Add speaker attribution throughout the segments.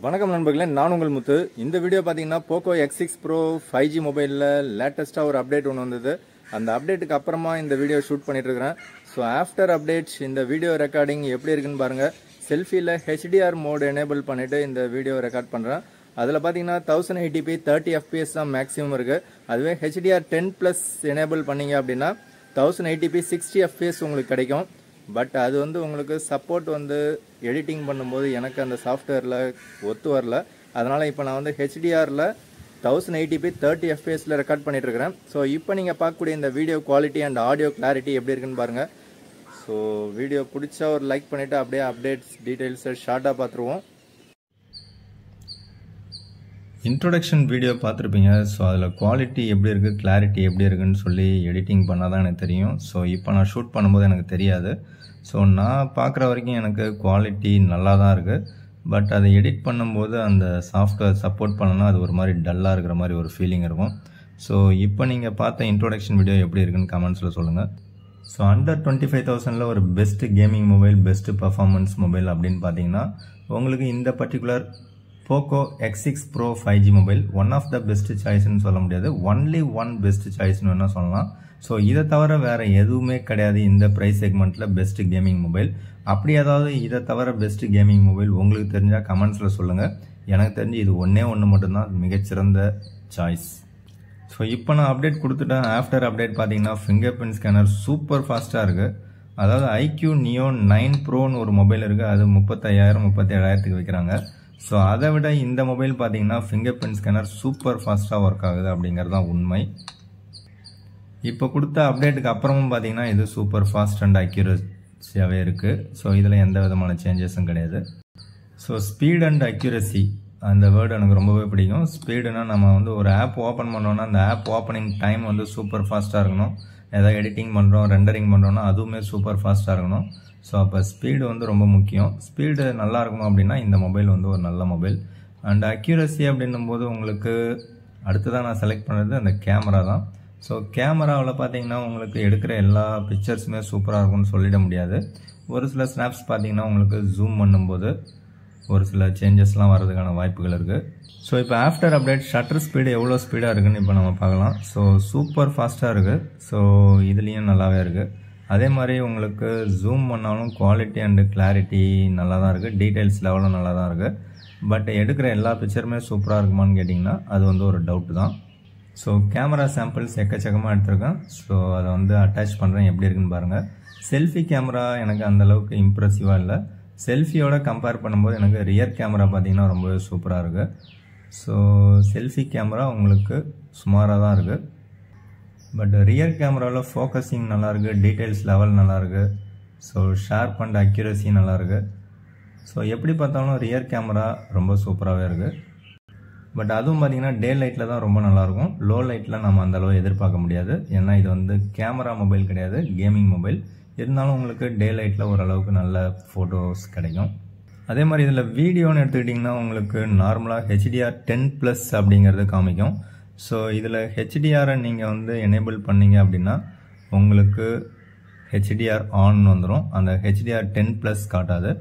Speaker 1: வணக்கம் நண்பர்களே, நான் உங்கள் முத்து. இந்த வீடியோ பார்த்தீங்கன்னா போக்கோ X6 Pro 5G மொபைலில் லேட்டஸ்ட்டாக ஒரு அப்டேட் ஒன்று வந்தது. அந்த அப்டேட்டுக்கு அப்புறமா இந்த வீடியோ ஷூட் பண்ணிட்டு இருக்கிறேன். ஸோ ஆஃப்டர் அப்டேட்ஸ் இந்த வீடியோ ரெக்கார்டிங் எப்படி இருக்குன்னு பாருங்கள். செல்ஃபியில் HDR மோட் எனேபிள் பண்ணிவிட்டு இந்த வீடியோ ரெக்கார்ட் பண்ணுறேன். அதில் பார்த்தீங்கன்னா 1080p 30 fps தான் மேக்ஸிமம் இருக்குது. அதுவே HDR 10+ எனேபிள் பண்ணிங்க அப்படின்னா 1080p 60 fps உங்களுக்கு கிடைக்கும். பட் அது உங்களுக்கு சப்போர்ட் எடிட்டிங் பண்ணும்போது எனக்கு அந்த சாஃப்ட்வேரில் ஒத்து வரல. அதனால் இப்போ நான் HDRல 1080p 30 fpsல ரெக்கார்ட் பண்ணிட்டு இருக்கிறேன். ஸோ இப்போ நீங்கள் பார்க்கக்கூடிய இந்த video quality and audio clarity எப்படி இருக்குன்னு பாருங்கள். ஸோ வீடியோ பிடிச்சா ஒரு லைக் பண்ணிவிட்டு அப்படியே அப்டேட்ஸ் டீட்டெயில்ஸை ஷார்ட்டாக பார்த்துருவோம். இன்ட்ரோடக்ஷன் வீடியோ பார்த்துருப்பீங்க. ஸோ அதில் குவாலிட்டி எப்படி இருக்குது, கிளாரிட்டி எப்படி இருக்குன்னு சொல்லி எடிட்டிங் பண்ணால் தான் எனக்கு தெரியும். ஸோ இப்போ நான் ஷூட் பண்ணும்போது எனக்கு தெரியாது. ஸோ நான் பார்க்குற வரைக்கும் எனக்கு குவாலிட்டி நல்லா தான் இருக்குது. பட் அதை எடிட் பண்ணும்போது அந்த சாஃப்ட்வேர் சப்போர்ட் பண்ணனா அது ஒரு மாதிரி டல்லாக இருக்கிற மாதிரி ஒரு ஃபீலிங் இருக்கும். ஸோ இப்போ நீங்கள் பார்த்த இன்ட்ரோடக்ஷன் வீடியோ எப்படி இருக்குன்னு கமெண்ட்ஸில் சொல்லுங்கள். ஸோ அண்டர் 25,000 ஒரு best gaming mobile, best performance mobile அப்படின்னு பார்த்தீங்கன்னா உங்களுக்கு இந்த particular Poco X6 Pro 5G mobile one of the best சாய்ஸ்ன்னு சொல்ல முடியாது, ஒன்லி ஒன் பெஸ்ட் சாய்ஸ்னு வேணால் சொல்லலாம். ஸோ இதை தவிர வேறு எதுவுமே கிடையாது இந்த ப்ரைஸ் செக்மெண்ட்டில் பெஸ்ட் கேமிங் மொபைல். அப்படி ஏதாவது இதை தவிர பெஸ்ட் கேமிங் மொபைல் உங்களுக்கு தெரிஞ்சால் கமெண்ட்ஸில் சொல்லுங்கள். எனக்கு தெரிஞ்சு இது ஒன்று மட்டும்தான் மிகச்சிறந்த சாய்ஸ். ஸோ இப்போ நான் அப்டேட் கொடுத்துட்டேன். ஆஃப்டர் அப்டேட் பார்த்தீங்கன்னா ஃபிங்கர் பிரிண்ட் ஸ்கேனர் சூப்பர் ஃபாஸ்ட்டாக இருக்குது. அதாவது IQ Neo 9 Proன்னு ஒரு மொபைல் இருக்குது. அது 35,000 37,000க்கு விற்கிறாங்க. ஸோ அதை விட இந்த மொபைல் பார்த்தீங்கன்னா ஃபிங்கர் பிரிண்ட் ஸ்கேனர் சூப்பர் ஃபாஸ்ட்டாக ஒர்க் ஆகுது அப்படிங்கிறது தான் உண்மை. இப்போ கொடுத்த அப்டேட்டுக்கு அப்புறமும் பார்த்தீங்கன்னா இது சூப்பர் ஃபாஸ்ட் அண்ட் அக்யூரஸியாகவே இருக்குது. ஸோ இதில் எந்த விதமான சேஞ்சஸும் கிடையாது. ஸோ ஸ்பீட் அண்ட் அக்யூரஸி அந்த வேர்டு எனக்கு ரொம்பவே பிடிக்கும். ஸ்பீடுனா நம்ம ஒரு ஆப் ஓப்பன் பண்ணோன்னா அந்த ஆப் ஓப்பனிங் டைம் சூப்பர் ஃபாஸ்ட்டாக இருக்கணும். ஏதாவது எடிட்டிங் பண்ணுறோம், ரெண்டரிங் பண்ணுறோன்னா அதுவுமே சூப்பர் ஃபாஸ்ட்டாக இருக்கணும். ஸோ அப்போ ஸ்பீடு ரொம்ப முக்கியம். ஸ்பீடு நல்லா இருக்கணும் அப்படின்னா இந்த மொபைல் ஒரு நல்ல மொபைல். அண்ட் அக்யூரஸி அப்படின்னும் போது உங்களுக்கு அடுத்ததான் நான் செலக்ட் பண்ணுறது அந்த கேமரா தான். ஸோ கேமராவில் பார்த்தீங்கன்னா உங்களுக்கு எடுக்கிற எல்லா பிக்சர்ஸுமே சூப்பராக இருக்கும்னு சொல்லிட முடியாது. ஒரு சில ஸ்னாப்ஸ் பார்த்தீங்கன்னா உங்களுக்கு ஜூம் பண்ணும்போது ஒரு சில சேஞ்சஸ்லாம் வர்றதுக்கான வாய்ப்புகள் இருக்குது. ஸோ இப்போ ஆஃப்டர் அப்டேட் ஷட்டர் ஸ்பீடு எவ்வளோ ஸ்பீடாக இருக்குதுன்னு இப்போ நம்ம பார்க்கலாம். ஸோ சூப்பர் ஃபாஸ்ட்டாக இருக்குது. ஸோ இதுலேயும் நல்லாவே இருக்குது. அதே மாதிரி உங்களுக்கு ஜூம் பண்ணாலும் குவாலிட்டி அண்டு கிளாரிட்டி நல்லா தான் இருக்குது. டீட்டெயில்ஸ் லெவலும் நல்லா தான் இருக்குது. பட் எடுக்கிற எல்லா பிக்சருமே சூப்பராக இருக்குமான்னு கேட்டிங்கன்னா அது ஒரு டவுட் தான். ஸோ கேமரா சாம்பிள்ஸ் எக்கச்சக்கமாக எடுத்திருக்கேன். ஸோ அதை அட்டாச் பண்ணுறேன், எப்படி இருக்குன்னு பாருங்கள். செல்ஃபி கேமரா எனக்கு அந்தளவுக்கு இம்ப்ரெசிவாக இல்லை. செல்ஃபியோட கம்பேர் பண்ணும்போது எனக்கு ரியர் கேமரா பார்த்திங்கன்னா ரொம்பவே சூப்பராக இருக்குது. ஸோ செல்ஃபி கேமரா உங்களுக்கு சுமாராக தான் இருக்குது. பட் ரியர் கேமராவில் ஃபோக்கஸிங் நல்லாயிருக்கு, டீட்டெயில்ஸ் லெவல் நல்லாயிருக்கு. ஸோ ஷார்ப் அண்ட் அக்யூரஸி நல்லாயிருக்கு. ஸோ எப்படி பார்த்தாலும் ரியர் கேமரா ரொம்ப சூப்பராகவே இருக்குது. பட் அதுவும் பார்த்திங்கன்னா டே லைட்டில் தான் ரொம்ப நல்லாயிருக்கும். லோ லைட்டில் நம்ம அந்தளவு எதிர்பார்க்க முடியாது. ஏன்னா இது கேமரா மொபைல் கிடையாது, கேமிங் மொபைல். இருந்தாலும் உங்களுக்கு டே லைட்டில் ஓரளவுக்கு நல்ல ஃபோட்டோஸ் கிடைக்கும். அதே மாதிரி இதில் வீடியோன்னு எடுத்துக்கிட்டிங்கன்னா உங்களுக்கு நார்மலாக HDR 10+ அப்படிங்கிறது காமிக்கும். ஸோ இதில் HDRை நீங்கள் எனேபிள் பண்ணிங்க அப்படின்னா உங்களுக்கு HDR ஆன் வந்துடும். அந்த HDR 10+ காட்டாது.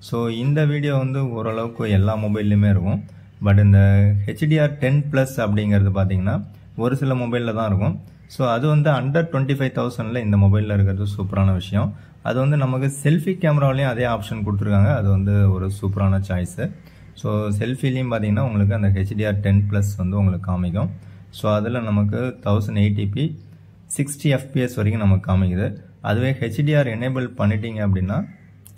Speaker 1: ஸோ இந்த வீடியோ ஓரளவுக்கு எல்லா மொபைல்லையுமே இருக்கும். பட் இந்த HDR 10+ அப்படிங்கிறது பார்த்தீங்கன்னா ஒரு சில மொபைலில் தான் இருக்கும். ஸோ அது அண்டர் 25,000 இந்த மொபைலில் இருக்கிறது சூப்பரான விஷயம். அது நமக்கு செல்ஃபி கேமராவிலையும் அதே ஆப்ஷன் கொடுத்துருக்காங்க. அது ஒரு சூப்பரான சாய்ஸு. ஸோ செல்ஃபிலையும் பார்த்தீங்கன்னா உங்களுக்கு அந்த HDR 10+ உங்களுக்கு காமிக்கும். ஸோ அதில் நமக்கு 1080p 60 fps வரைக்கும் நமக்கு காமிக்குது. அதுவே HDR எனேபிள் பண்ணிட்டீங்க அப்படின்னா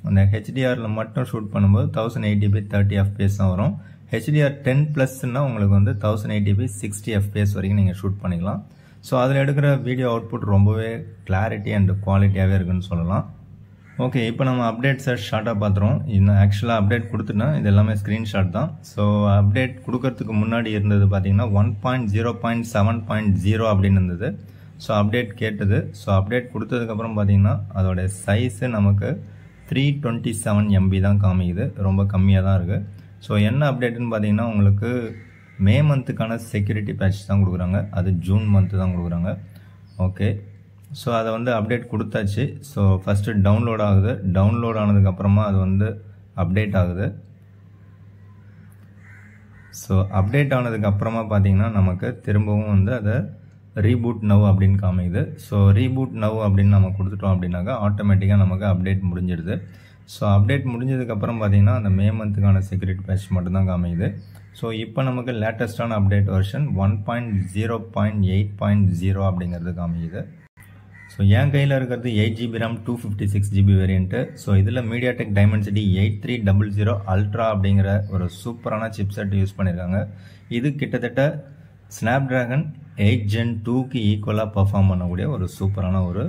Speaker 1: அந்த HDRல மட்டும் ஷூட் பண்ணும்போது 1080p 30 fps தான் வரும். HDR 10+ன்னா உங்களுக்கு 1080p 60 fps வரைக்கும் நீங்கள் ஷூட் பண்ணிக்கலாம். ஸோ அதில் எடுக்கிற வீடியோ அவுட்புட் ரொம்பவே கிளாரிட்டி அண்ட் குவாலிட்டியாகவே இருக்குன்னு சொல்லலாம். ஓகே, இப்போ நம்ம அப்டேட்ஸை ஷார்ட்டாக பார்த்துருவோம். இன்னும் ஆக்சுவலாக அப்டேட் கொடுத்துட்டேன். இது எல்லாமே ஸ்க்ரீன்ஷாட் தான். ஸோ அப்டேட் கொடுக்கறதுக்கு முன்னாடி இருந்தது பார்த்தீங்கன்னா 1.0.7.0 அப்படின்னு இருந்தது. ஸோ அப்டேட் கேட்டது. ஸோ அப்டேட் கொடுத்ததுக்கப்புறம் பார்த்தீங்கன்னா அதோடைய சைஸு நமக்கு 327 MB தான் காமிக்குது. ரொம்ப கம்மியாக தான் இருக்குது. ஸோ என்ன அப்டேட்டுன்னு பார்த்தீங்கன்னா உங்களுக்கு மே மந்த்துக்கான செக்யூரிட்டி பேட்ச் தான் கொடுக்குறாங்க. அது ஜூன் மந்த்து தான் கொடுக்குறாங்க. ஓகே, ஸோ அதை அப்டேட் கொடுத்தாச்சு. ஸோ ஃபஸ்ட்டு டவுன்லோட் ஆகுது. டவுன்லோட் ஆனதுக்கப்புறமா அது அப்டேட் ஆகுது. ஸோ அப்டேட் ஆனதுக்கு அப்புறமா பார்த்தீங்கன்னா நமக்கு திரும்பவும் வந்து அதை ரீபூட் நவ் அப்படின்னு காமிக்குது. ஸோ ரீபூட் நவ் அப்படின்னு நம்ம கொடுத்துட்டோம் அப்படின்னாக்கா ஆட்டோமேட்டிக்காக நமக்கு அப்டேட் முடிஞ்சிடுது. ஸோ அப்டேட் முடிஞ்சதுக்கப்புறம் பார்த்தீங்கன்னா அந்த மே மந்த்துக்கான செக்யூரிட்டி பேட்ச் மட்டும்தான் காமிக்குது. ஸோ இப்போ நமக்கு லேட்டஸ்டான அப்டேட் வெர்ஷன் 1.0.8.0 அப்படிங்கிறது காமிக்குது. ஸோ என் கையில் இருக்கிறது 8GB RAM 256GB variant. So இதில் MediaTek Dimensity 8300 Ultra அப்படிங்கிற ஒரு சூப்பரான சிப்செட் யூஸ் பண்ணியிருக்காங்க. இது கிட்டத்தட்ட Snapdragon 8 Gen 2க்கு ஈக்குவலாக பர்ஃபார்ம் பண்ணக்கூடிய ஒரு சூப்பரான ஒரு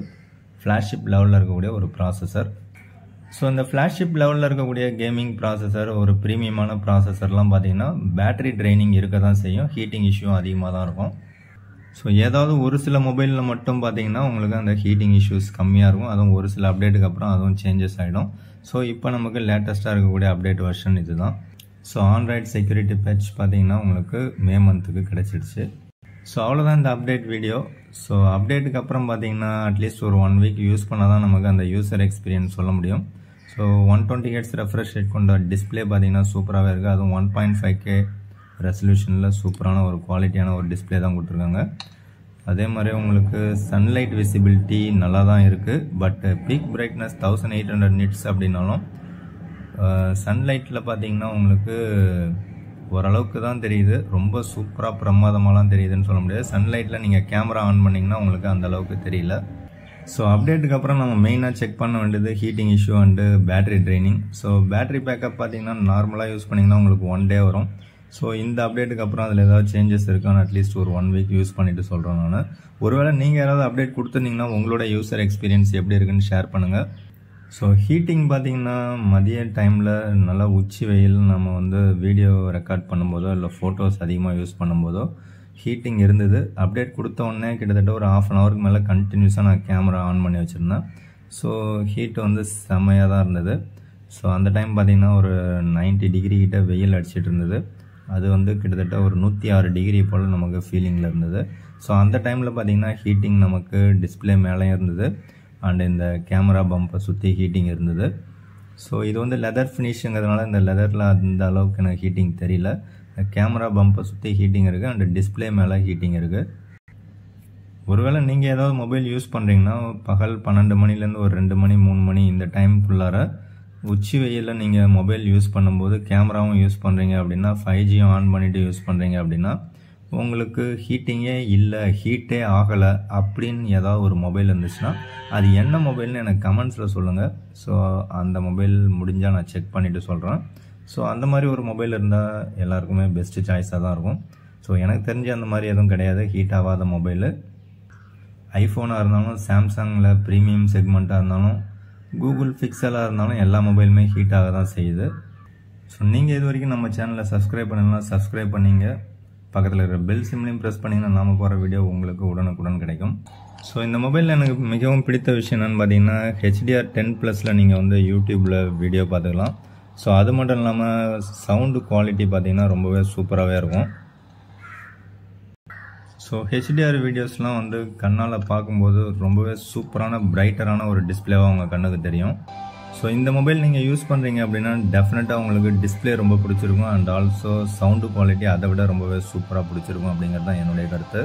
Speaker 1: ஃப்ளாக்ஷிப் லெவலில் இருக்கக்கூடிய ஒரு ப்ராசஸர். ஸோ இந்த ஃப்ளாக்ஷிப் லெவலில் இருக்கக்கூடிய கேமிங் ப்ராசஸர், ஒரு ப்ரீமியமான ப்ராசஸர்லாம் பார்த்தீங்கன்னா பேட்டரி ட்ரைனிங் இருக்க தான் செய்யும், ஹீட்டிங் இஷ்யூ அதிகமாக தான் இருக்கும். ஸோ ஏதாவது ஒரு சில மொபைலில் மட்டும் பார்த்தீங்கன்னா உங்களுக்கு அந்த ஹீட்டிங் இஷ்யூஸ் கம்மியாக இருக்கும். அதுவும் ஒரு சில அப்டேட்டுக்கு அப்புறம் அதுவும் சேஞ்சஸ் ஆகிடும். ஸோ இப்போ நமக்கு லேட்டஸ்ட்டாக இருக்கக்கூடிய அப்டேட் வெர்ஷன் இது தான். ஸோ ஆண்ட்ராய்டு செக்யூரிட்டி பேட்ச் பார்த்தீங்கன்னா உங்களுக்கு மே மந்த்துக்கு கிடச்சிடுச்சு. ஸோ அவ்வளோதான் இந்த அப்டேட் வீடியோ. ஸோ அப்டேட்டுக்கு அப்புறம் பார்த்தீங்கன்னா அட்லீஸ்ட் ஒரு 1 வீக் யூஸ் பண்ணால் தான் நமக்கு அந்த யூசர் எக்ஸ்பீரியன்ஸ் சொல்ல முடியும். ஸோ 120 Hz ரெஃப்ரெஷ் ரேட் கொண்ட டிஸ்பிளே பார்த்தீங்கன்னா சூப்பராகவே இருக்குது. அதுவும் 1.5K ரெசல்யூஷனில் சூப்பரான ஒரு குவாலிட்டியான ஒரு டிஸ்பிளே தான் கொடுத்துருக்காங்க. அதே மாதிரி உங்களுக்கு சன்லைட் விசிபிலிட்டி நல்லா தான் இருக்குது. பட் பீக் பிரைட்னஸ் 1800 nits அப்படின்னாலும் சன்லைட்டில் பார்த்தீங்கன்னா உங்களுக்கு ஓரளவுக்கு தான் தெரியுது. ரொம்ப சூப்பராக பிரமாதமாலாம் தெரியுதுன்னு சொல்ல முடியாது. சன்லைட்டில் நீங்கள் கேமரா ஆன் பண்ணிங்கன்னா உங்களுக்கு அந்த அளவுக்கு தெரியல. ஸோ அப்டேட்டுக்கு அப்புறம் நம்ம மெயினாக செக் பண்ண வேண்டியது heating issue and battery training. So battery backup பார்த்தீங்கன்னா நார்மலாக யூஸ் பண்ணிங்கன்னா உங்களுக்கு 1 day வரும். ஸோ இந்த அப்டேட்டுக்கு அப்புறம் அதில் ஏதாவது சேஞ்சஸ் இருக்கான்னு அட்லீஸ்ட் ஒரு 1 வீக் யூஸ் பண்ணிவிட்டு சொல்கிறேன் நான். ஒருவேளை நீங்கள் யாராவது அப்டேட் கொடுத்துருந்தீங்கன்னா உங்களோட யூசர் எக்ஸ்பீரியன்ஸ் எப்படி இருக்குன்னு ஷேர் பண்ணுங்கள். ஸோ ஹீட்டிங் பார்த்தீங்கன்னா மதிய டைமில் நல்லா உச்சி வெயில் நம்ம வந்து வீடியோ ரெக்கார்ட் பண்ணும்போதோ இல்லை ஃபோட்டோஸ் அதிகமாக யூஸ் பண்ணும்போதோ ஹீட்டிங் இருந்தது. அப்டேட் கொடுத்த உடனே கிட்டத்தட்ட ஒரு 1/2 an hourக்கு மேலே கண்டினியூஸாக நான் கேமரா ஆன் பண்ணி வச்சுருந்தேன். ஸோ ஹீட் வந்து செம்மையாக தான் இருந்தது. ஸோ அந்த டைம் பார்த்திங்கன்னா ஒரு 90 degree கிட்ட வெயில் அடிச்சிட்டு இருந்தது. அது வந்து கிட்டத்தட்ட ஒரு 106 degree போல் நமக்கு ஃபீலிங்கில் இருந்தது. ஸோ அந்த டைமில் பார்த்திங்கன்னா ஹீட்டிங் நமக்கு டிஸ்பிளே மேலே இருந்தது அண்ட் இந்த கேமரா பம்பை சுற்றி ஹீட்டிங் இருந்தது. ஸோ இது வந்து லெதர் ஃபினிஷுங்கிறதுனால இந்த லெதரில் அந்த அளவுக்கு எனக்கு ஹீட்டிங் தெரியல. கேமரா பம்பை சுற்றி ஹீட்டிங் இருக்குது அண்ட் டிஸ்பிளே மேலே ஹீட்டிங் இருக்குது. ஒருவேளை நீங்கள் ஏதாவது மொபைல் யூஸ் பண்ணுறீங்கன்னா பகல் 12 மணிலேருந்து ஒரு 2 மணி 3 மணி இந்த டைமுக்குள்ளார உச்சி வெயிலில் நீங்கள் மொபைல் யூஸ் பண்ணும்போது கேமராவும் யூஸ் பண்ணுறீங்க அப்படின்னா 5Gயும் ஆன் பண்ணிவிட்டு யூஸ் பண்ணுறீங்க அப்படின்னா உங்களுக்கு ஹீட்டிங்கே இல்லை, ஹீட்டே ஆகலை அப்படின்னு ஏதாவது ஒரு மொபைல் இருந்துச்சுன்னா அது என்ன மொபைல்னு எனக்கு கமெண்ட்ஸில் சொல்லுங்கள். ஸோ அந்த மொபைல் முடிஞ்சால் நான் செக் பண்ணிவிட்டு சொல்கிறேன். ஸோ அந்த மாதிரி ஒரு மொபைல் இருந்தால் எல்லாருக்குமே பெஸ்ட்டு சாய்ஸாக தான் இருக்கும். ஸோ எனக்கு தெரிஞ்ச அந்த மாதிரி எதுவும் கிடையாது ஹீட் ஆகாத மொபைலு. ஐஃபோனாக இருந்தாலும், சாம்சங்கில் ப்ரீமியம் செக்மெண்ட்டாக இருந்தாலும், கூகுள் பிக்சலாக இருந்தாலும் எல்லா மொபைலுமே ஹீட் ஆக தான் செய்யுது. ஸோ நீங்கள் இது வரைக்கும் நம்ம சேனலை சப்ஸ்கிரைப் பண்ணலாம், சப்ஸ்கிரைப் பண்ணிங்க. பக்கத்தில் இருக்கிற பெல் சிம்லையும் ப்ரெஸ் பண்ணிங்கன்னா நாம் போகிற வீடியோ உங்களுக்கு உடனுக்குடன் கிடைக்கும். ஸோ இந்த மொபைலில் எனக்கு மிகவும் பிடித்த விஷயம் என்னென்னு பார்த்தீங்கன்னா HDR10+ நீங்கள் வந்து யூடியூப்பில் வீடியோ பார்த்துக்கலாம். ஸோ அது மட்டும் இல்லாமல் சவுண்டு குவாலிட்டி பார்த்தீங்கன்னா ரொம்பவே சூப்பராகவே இருக்கும். ஸோ HDR வீடியோஸ்லாம் வந்து கண்ணால் பார்க்கும்போது ரொம்பவே சூப்பரான பிரைட்டரான ஒரு டிஸ்பிளேவாக உங்கள் கண்ணுக்கு தெரியும். ஸோ இந்த மொபைல் நீங்கள் யூஸ் பண்ணுறீங்க அப்படின்னா டெஃபினட்டாக உங்களுக்கு டிஸ்பிளே ரொம்ப பிடிச்சிருக்கும் அண்ட் ஆல்சோ சவுண்டு குவாலிட்டி அதை விட ரொம்பவே சூப்பராக பிடிச்சிருக்கும் அப்படிங்கிறது தான் என்னுடைய கருத்து.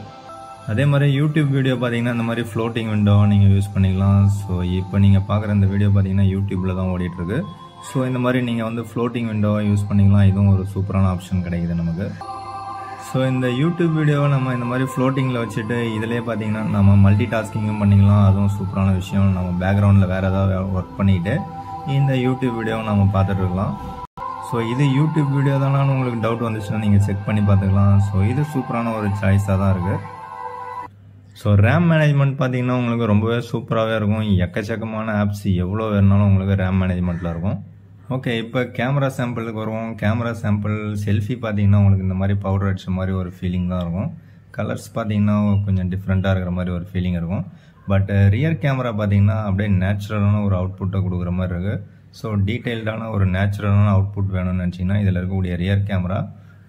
Speaker 1: அதே மாதிரி யூடியூப் வீடியோ பார்த்தீங்கன்னா இந்த மாதிரி ஃப்ளோட்டிங் விண்டோ நீங்கள் யூஸ் பண்ணிக்கலாம். ஸோ இப்போ நீங்கள் பார்க்குற இந்த வீடியோ பார்த்தீங்கன்னா யூடியூப்பில் தான் ஓடிட்டுருக்கு. ஸோ இந்த மாதிரி நீங்கள் வந்து ஃப்ளோட்டிங் விண்டோவை யூஸ் பண்ணிக்கலாம். இதுவும் ஒரு சூப்பரான ஆப்ஷன் கிடைக்குது நமக்கு. ஸோ இந்த யூடியூப் வீடியோவை நம்ம இந்த மாதிரி ஃப்ளோட்டிங்கில் வச்சுட்டு இதிலே பார்த்தீங்கன்னா நம்ம மல்டி டாஸ்கிங்கும் பண்ணிக்கலாம். அதுவும் சூப்பரான விஷயம். நம்ம பேக்ரவுண்டில் வேறு ஏதாவது ஒர்க் பண்ணிக்கிட்டு இந்த யூடியூப் வீடியோவை நம்ம பார்த்துட்டு இருக்கலாம். ஸோ இது யூடியூப் வீடியோ தானான்னு உங்களுக்கு டவுட் வந்துச்சுன்னா நீங்கள் செக் பண்ணி பார்த்துக்கலாம். ஸோ இது சூப்பரான ஒரு சாய்ஸாக தான் இருக்குது. ஸோ ரேம் மேனேஜ்மெண்ட் பார்த்தீங்கன்னா உங்களுக்கு ரொம்பவே சூப்பராகவே இருக்கும். எக்கச்சக்கமான ஆப்ஸ் எவ்வளோ வேணுனாலும் உங்களுக்கு ரேம் மேனேஜ்மெண்ட்டில் இருக்கும். ஓகே, இப்போ கேமரா சாம்பிளுக்கு வருவோம். கேமரா சாம்பிள் செல்ஃபி பார்த்தீங்கன்னா உங்களுக்கு இந்த மாதிரி பவுடர் அடிச்ச மாதிரி ஒரு ஃபீலிங் தான் இருக்கும். கலர்ஸ் பார்த்தீங்கன்னா கொஞ்சம் டிஃப்ரெண்ட்டாக இருக்கிற மாதிரி ஒரு ஃபீலிங் இருக்கும். பட் ரியர் கேமரா பார்த்தீங்கன்னா அப்படியே நேச்சுரலான ஒரு அவுட்புட்டை கொடுக்குற மாதிரி இருக்குது. ஸோ டீட்டெயில்டான ஒரு நேச்சுரலான அவுட்புட் வேணும்னு நினச்சிங்கன்னா இதில் இருக்கக்கூடிய ரியர் கேமரா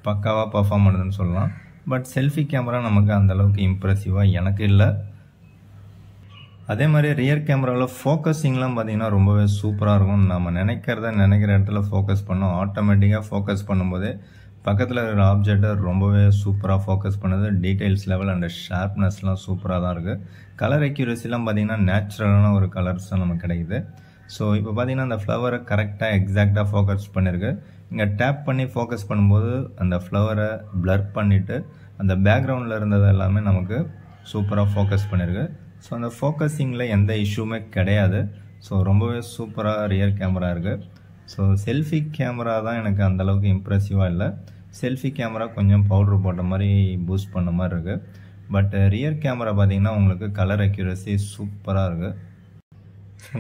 Speaker 1: பக்காவாக பர்ஃபார்ம் பண்ணுதுன்னு சொல்லலாம். பட் செல்ஃபி கேமரா நமக்கு அந்தளவுக்கு இம்ப்ரெசிவாக எனக்கு இல்லை. அதே மாதிரி ரியர் கேமராவில் ஃபோக்கஸிங்லாம் பார்த்தீங்கன்னா ரொம்பவே சூப்பராக இருக்கும். நம்ம நினைக்கிற இடத்துல ஃபோக்கஸ் பண்ணோம். ஆட்டோமேட்டிக்காக ஃபோக்கஸ் பண்ணும்போதே பக்கத்தில் இருக்கிற ஆப்ஜெக்டை ரொம்பவே சூப்பராக ஃபோக்கஸ் பண்ணுது. டீட்டெயில்ஸ் லெவல் அண்ட் ஷார்ப்னஸ்லாம் சூப்பராக தான் இருக்குது. கலர் அக்யூரஸிலாம் பார்த்திங்கன்னா நேச்சுரலான ஒரு கலர்ஸ் தான் நமக்கு கிடைக்குது. ஸோ இப்போ பார்த்திங்கன்னா அந்த ஃப்ளவரை கரெக்டாக எக்ஸாக்டாக ஃபோக்கஸ் பண்ணியிருக்கு. இங்கே டேப் பண்ணி ஃபோக்கஸ் பண்ணும்போது அந்த ஃப்ளவரை பிளர் பண்ணிவிட்டு அந்த பேக்ரவுண்டில் இருந்தது எல்லாமே நமக்கு சூப்பராக ஃபோக்கஸ் பண்ணியிருக்கு. ஸோ அந்த ஃபோக்கஸிங்கில் எந்த இஷ்யூமே கிடையாது. ஸோ ரொம்பவே சூப்பராக ரியர் கேமரா இருக்குது. ஸோ செல்ஃபி கேமரா தான் எனக்கு அந்தளவுக்கு இம்ப்ரெசிவாக இல்லை. செல்ஃபி கேமரா கொஞ்சம் பவுட்ரு போட்ட மாதிரி பூஸ்ட் பண்ண மாதிரி இருக்குது. பட் ரியர் கேமரா பார்த்திங்கன்னா உங்களுக்கு கலர் அக்யூரசி சூப்பராக இருக்குது.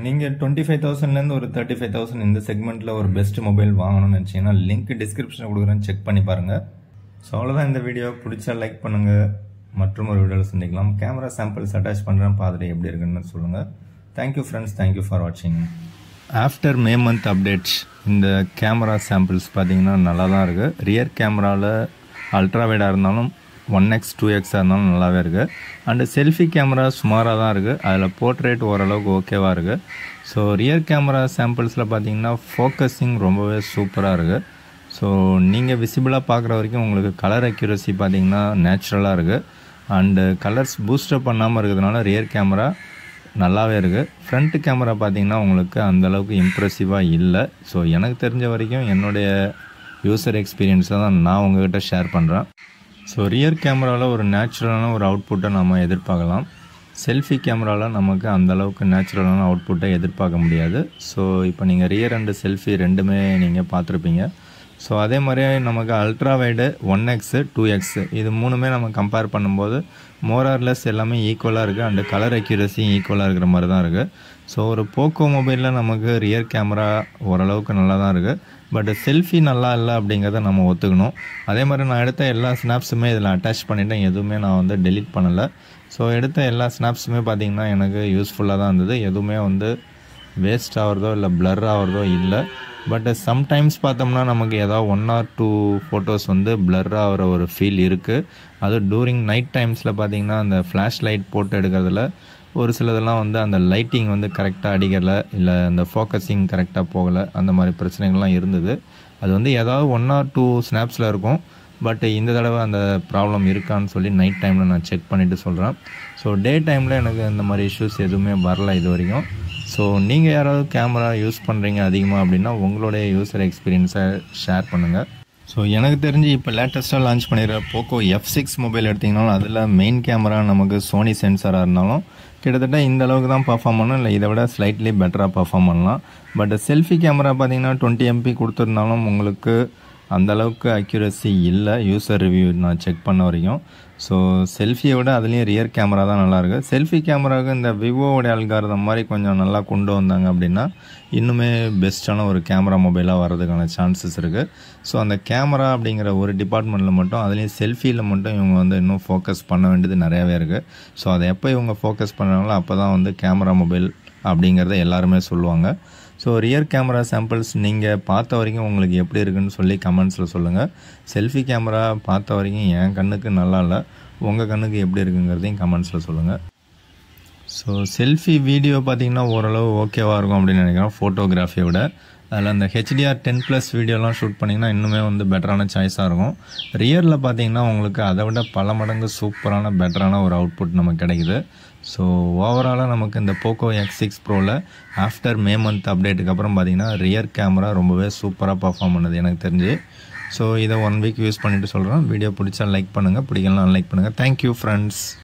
Speaker 1: நீங்கள் 25,000லேருந்து ஒரு 35,000 இந்த செக்மெண்ட்டில் ஒரு பெஸ்ட் மொபைல் வாங்கணும்னு நினச்சிங்கன்னா லிங்க் டிஸ்கிரிப்ஷனில் கொடுக்குறேன்னு செக் பண்ணி பாருங்கள். ஸோ அவ்வளோதான் இந்த வீடியோ. பிடிச்சா லைக் பண்ணுங்கள். மற்றும் ஒரு வீடியோவில் சந்திக்கலாம். கேமரா சாம்பிள்ஸ் அட்டாச் பண்ணுறேன், பார்த்துட்டு எப்படி இருக்குன்னு சொல்லுங்கள். தேங்க்யூ ஃப்ரெண்ட்ஸ், தேங்க்யூ ஃபார் வாட்சிங். ஆஃப்டர் மே மந்த் அப்டேட்ஸ் இந்த கேமரா சாம்பிள்ஸ் பார்த்தீங்கன்னா நல்லா தான் இருக்குது. ரியர் கேமராவில் அல்ட்ரா வைடாக இருந்தாலும் 1x 2xஆக இருந்தாலும் நல்லாவே இருக்குது. அண்டு செல்ஃபி கேமரா சுமாராக தான் இருக்குது. அதில் போர்ட்ரேட் ஓரளவுக்கு ஓகேவாக இருக்குது. ஸோ ரியர் கேமரா சாம்பிள்ஸில் பார்த்தீங்கன்னா ஃபோக்கஸிங் ரொம்பவே சூப்பராக இருக்குது. ஸோ நீங்கள் விசிபிளாக பார்க்குற வரைக்கும் உங்களுக்கு கலர் அக்யூரசி பார்த்தீங்கன்னா நேச்சுரலாக இருக்குது. அண்டு கலர்ஸ் பூஸ்டப் பண்ணாமல் இருக்கிறதுனால ரியர் கேமரா நல்லாவே இருக்குது. ஃப்ரண்ட் கேமரா பார்த்தீங்கன்னா உங்களுக்கு அந்தளவுக்கு இம்ப்ரெசிவாக இல்லை. ஸோ எனக்கு தெரிஞ்ச வரைக்கும் என்னுடைய யூசர் எக்ஸ்பீரியன்ஸை தான் நான் உங்கள்கிட்ட ஷேர் பண்ணுறேன். ஸோ ரியர் கேமராவில் ஒரு நேச்சுரலான ஒரு அவுட்புட்டை நம்ம எதிர்பார்க்கலாம். செல்ஃபி கேமராவில் நமக்கு அந்தளவுக்கு நேச்சுரலான அவுட்புட்டை எதிர்பார்க்க முடியாது. ஸோ இப்போ நீங்கள் ரியர் அண்டு செல்ஃபி ரெண்டுமே நீங்கள் பார்த்துருப்பீங்க. ஸோ அதே மாதிரியே நமக்கு அல்ட்ரா வைடு 1x 2x இது மூணுமே நம்ம கம்பேர் பண்ணும்போது மோரார்லெஸ் எல்லாமே ஈக்குவலாக இருக்குது. அண்டு கலர் அக்யூரஸியும் ஈக்குவலாக இருக்கிற மாதிரி தான் இருக்குது. ஸோ ஒரு போக்கோ மொபைலில் நமக்கு ரியர் கேமரா ஓரளவுக்கு நல்லா தான் இருக்குது. பட் செல்ஃபி நல்லா இல்லை அப்படிங்கிறத நம்ம ஒத்துக்கணும். அதே மாதிரி நான் எடுத்த எல்லா ஸ்னாப்ஸுமே இதில் அட்டாச் பண்ணிவிட்டேன். எதுவுமே நான் வந்து டெலீட் பண்ணலை. ஸோ எடுத்த எல்லா ஸ்னாப்ஸுமே பார்த்திங்கன்னா எனக்கு யூஸ்ஃபுல்லாக தான் இருந்தது. எதுவுமே வந்து வேஸ்ட் ஆகிறதோ இல்லை பிளர் ஆகிறதோ இல்லை. பட் சம்டைம்ஸ் பார்த்தோம்னா நமக்கு ஏதாவது 1 or 2 ஃபோட்டோஸ் வந்து பிளர் ஆகிற ஒரு ஃபீல் இருக்குது. அது டூரிங் நைட் டைம்ஸில் பார்த்திங்கன்னா அந்த ஃப்ளாஷ் லைட் போட்டு எடுக்கிறதுல ஒரு சிலதெல்லாம் வந்து அந்த லைட்டிங் வந்து கரெக்டாக அடிக்கலை, இல்லை அந்த ஃபோக்கஸிங் கரெக்டாக போகலை, அந்த மாதிரி பிரச்சனைகள்லாம் இருந்தது. அது வந்து ஏதாவது 1 or 2 ஸ்னாப்ஸில் இருக்கும். பட் இந்த தடவை அந்த ப்ராப்ளம் இருக்கான்னு சொல்லி நைட் டைமில் நான் செக் பண்ணிவிட்டு சொல்கிறேன். ஸோ டே டைமில் எனக்கு இந்த மாதிரி இஷ்யூஸ் எதுவுமே வரல இது வரைக்கும். ஸோ நீங்கள் யாராவது கேமரா யூஸ் பண்ணுறீங்க அதிகமாக அப்படின்னா உங்களுடைய யூசர் எக்ஸ்பீரியன்ஸை ஷேர் பண்ணுங்கள். ஸோ எனக்கு தெரிஞ்சு இப்போ லேட்டஸ்ட்டாக லான்ச் பண்ணிடுற போக்கோ F6 மொபைல் எடுத்திங்கனாலும் அதில் மெயின் கேமரா நமக்கு சோனி சென்சாராக இருந்தாலும் கிட்டத்தட்ட இந்த அளவுக்கு தான் பர்ஃபார்ம் பண்ணணும், இல்லை இதை விட ஸ்லைட்லி பெட்டராக பர்ஃபார்ம் பண்ணலாம். பட் செல்ஃபி கேமரா பார்த்திங்கன்னா 20 MP கொடுத்துருந்தாலும் உங்களுக்கு அந்தளவுக்கு அக்யூரசி இல்லை. யூசர் ரிவ்யூ நான் செக் பண்ண வரைக்கும். ஸோ செல்ஃபியை விட அதுலேயும் ரியர் கேமரா தான் நல்லாயிருக்கு. செல்ஃபி கேமராவுக்கு இந்த விவோடைய அல்காரிதம் மாதிரி கொஞ்சம் நல்லா கொண்டு வந்தாங்க அப்படின்னா இன்னுமே பெஸ்ட்டான ஒரு கேமரா மொபைலாக வர்றதுக்கான சான்சஸ் இருக்குது. ஸோ அந்த கேமரா அப்படிங்கிற ஒரு டிபார்ட்மெண்ட்டில் மட்டும் அதுலேயும் செல்ஃபியில் மட்டும் இவங்க வந்து இன்னும் ஃபோக்கஸ் பண்ண வேண்டியது நிறையாவே இருக்குது. ஸோ அதை எப்போ இவங்க ஃபோக்கஸ் பண்ணுறாங்களோ அப்போ தான் வந்து கேமரா மொபைல் அப்படிங்கிறத எல்லாருமே சொல்லுவாங்க. ஸோ ரியர் கேமரா சாம்பிள்ஸ் நீங்கள் பார்த்த வரைக்கும் உங்களுக்கு எப்படி இருக்குன்னு சொல்லி கமெண்ட்ஸில் சொல்லுங்கள். செல்ஃபி கேமரா பார்த்த வரைக்கும் என் கண்ணுக்கு நல்லா இல்லை, உங்கள் கண்ணுக்கு எப்படி இருக்குங்கிறதையும் கமெண்ட்ஸில் சொல்லுங்கள். ஸோ செல்ஃபி வீடியோ பார்த்திங்கன்னா ஓரளவு ஓகேவாக இருக்கும் அப்படின்னு நினைக்கிறேன் ஃபோட்டோகிராஃபியை விட. அதில் அந்த HDR 10+ வீடியோலாம் ஷூட் பண்ணிங்கன்னா இன்னுமே வந்து பெட்டரான சாய்ஸாக இருக்கும். ரியரில் பார்த்திங்கன்னா உங்களுக்கு அதை விட பல மடங்கு சூப்பரான பெட்டரான ஒரு அவுட்புட் நமக்கு கிடைக்குது. ஸோ ஓவராலாக நமக்கு இந்த போக்கோ X6 ப்ரோவில் ஆஃப்டர் மே மந்த் அப்டேட்டுக்கு அப்புறம் பார்த்திங்கன்னா ரியர் கேமரா ரொம்பவே சூப்பராக பர்ஃபார்ம் பண்ணுது எனக்கு தெரிஞ்சு. ஸோ இதை 1 வீக் யூஸ் பண்ணிவிட்டு சொல்கிறேன். வீடியோ பிடிச்சா லைக் பண்ணுங்கள், பிடிக்கலாம் லைக் பண்ணுங்கள். Thank you friends.